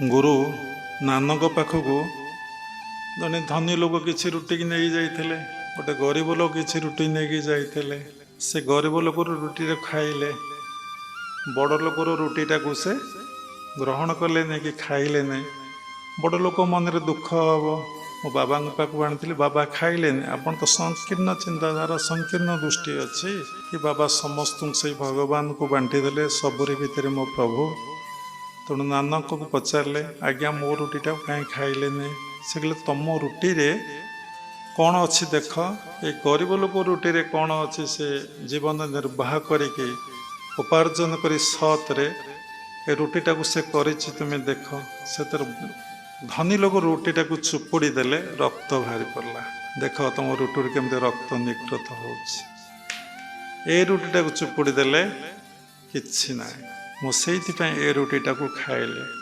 गुरु नानक पाखक जड़े धनी लोक किसी रुटी की नहीं जाइए गोटे गरीब लोक किसी रुटी नहीं जाइए से गरीब लोक रुटी खाइले बड़ लोकर रुटीटा को से ग्रहण कले नहीं कि खाइले नहीं बड़ लोक मन में दुख हम मो बाबा पाक आनी बाबा खाइले आपन तो संकीर्ण चिंताधारा संकीर्ण दृष्टि अच्छी कि बाबा समस्त से भगवान को बांटी देले सबरी भितर मो प्रभु तेणु नानक को पचारे आज्ञा मो रुटीटा कहीं खाइले नहीं से कहले तुम रुटी रे कौन अच्छी देख ये गरीब लोक रुटी रे कौन अच्छी से जीवन निर्वाह करके उपार्जन कर सतरे ए रुटीटा को से करिछि तुम देख से धनी लोक रुटीटा को चुपुड़ी देले रक्त बाहरी पड़ला देख तुम रुटी केमती रक्त निकृत हो रुटीटा को चुपुड़ी देले किछि ना मुझे ए रुटीटा को खाइले।